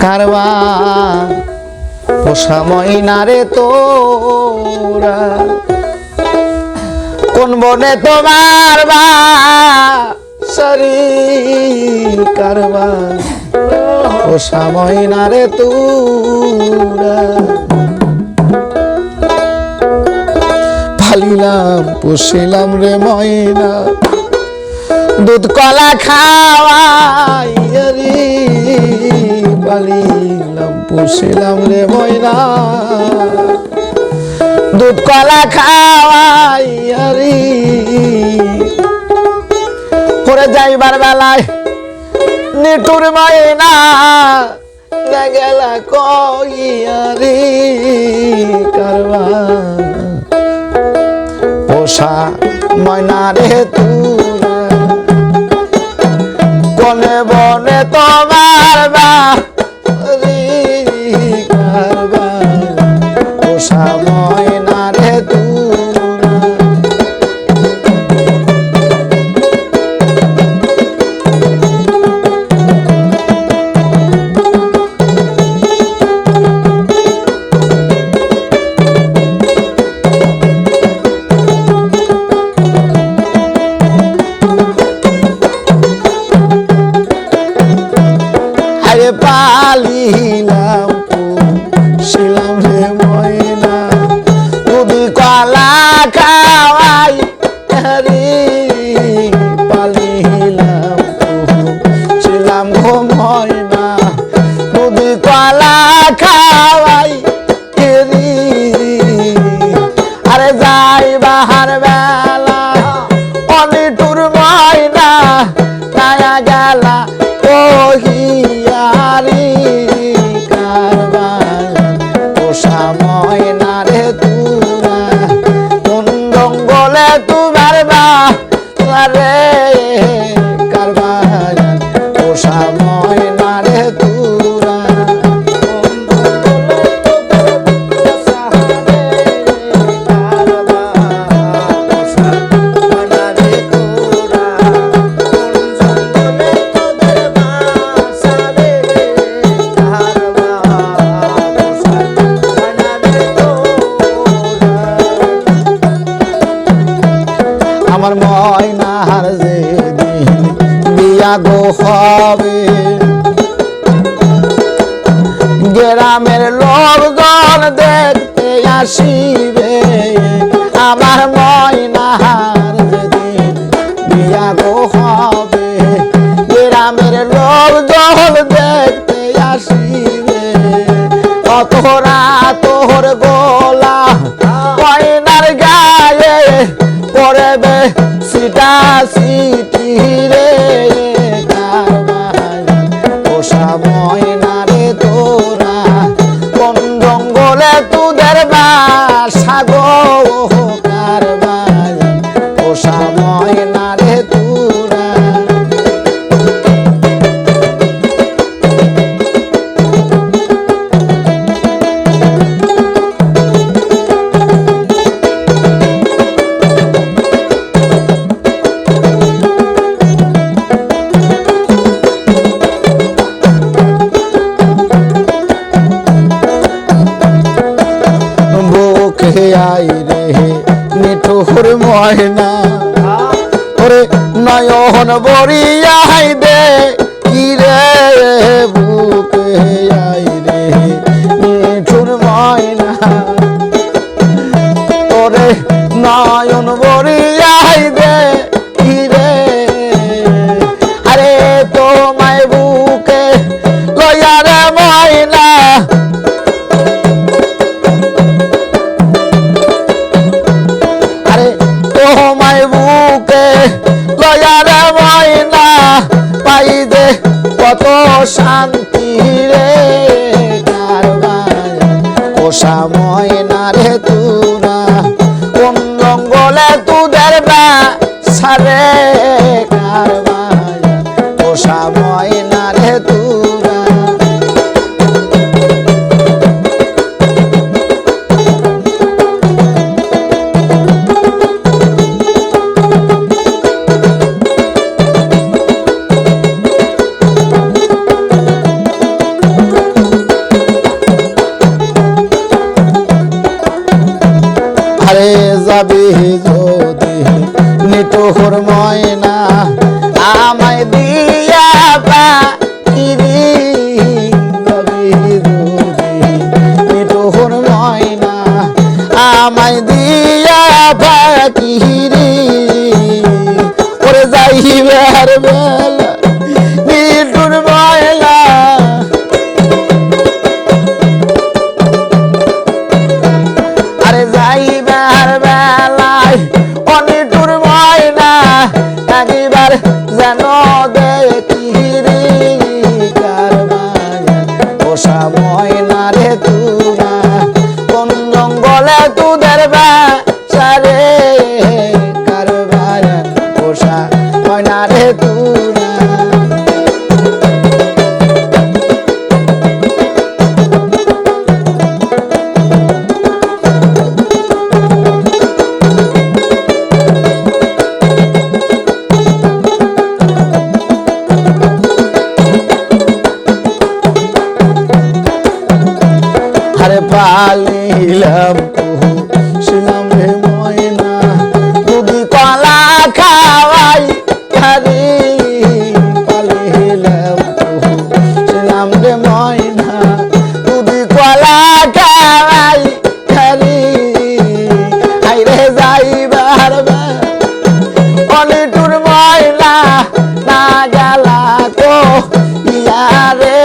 কারবা পোষা ময়না রে তোরা কোন বনে তোমার বাড়ি কারবা পোষা ময়না রে তোরা পালিলাম পুষিলাম রে ময়না দুধ কলা খাওয়াই রে পালিলাম পুষিলাম রে ময়না দুধ কলা খাওয়াই রে করে যাইবার বেলায় নিটুর ময়না গেলা কইয়া রে কারবা পোষা ময়না রে তোরা কোনে বনে তোমার বাড়ি কারবা পোষা ময়না রে তোরা পালিলাম পুষিলাম রে ময়না দুধ কলা খাওয়াই রে পালিলাম পুষিলাম গো ময়না দুধ কলা খাওয়াই রে আরে যাই বাহার বেলা অনিটুর ময়না নায়া গেলা ওহিয়া কারবা পোষা ময়না রে তোরা কোন জঙ্গলে তোমার বাড়ি কারবা পোষা ময়না রে তোরা আমার ময়নার যেদিন বিয়া গো হবে গ্রামের লোকজন দেখতে আসিবে আমার ময়নার যেদিন বিয়া গো হবে গ্রামের লোকজন দেখতে আসিবে তোরা তোর গোলা ময়নার গায়ে পড়বে সিটা সিটি রে কারবা পোষা ময়না রে তোরা কোন জঙ্গলে তোদের বাসা গো কারবা পোষা ময়না রে তোরা আই রে নিঠুর ময়না ওরে নয়ন বরিয়াই দে কি রে বুকে আই রে নিঠুর ময়না ওরে নয়ন বরিয়াই দে কি রে আরে তোমায় বুকে লইয়া রে ময়না তোমায় বুকে লয়ার ময়না পাই দে কত শান্তি রে কারবা পোষা ময়না রে তোরা কোন জঙ্গলে তোদের বাসা রে কারবা পোষা ময়না রে তোরা আমায় দিয়া পাখিরি মিঠুর ময়না আমায় দিয়া পাখিরি ওরে যাইবার বেলা মিঠুর ময়না আরে যাইবার বেলায় অনিটুর ময়না একবার যেন দেখি রে কারবায় পোষা ময়না রে তুরা কোন জঙ্গলে তোদের বাসা রে কারবায় পোষা ময়না রে তুরা আরে পালিলাম শিলাম রে ময়না দুধি কলা খাওয়াই খারি পালিলাম শিলাম রে ময়না দুধি কলা খাওয়াই খারি আইরে যাইবার অলিটুর ময়না না গেলা তো ইয়া রে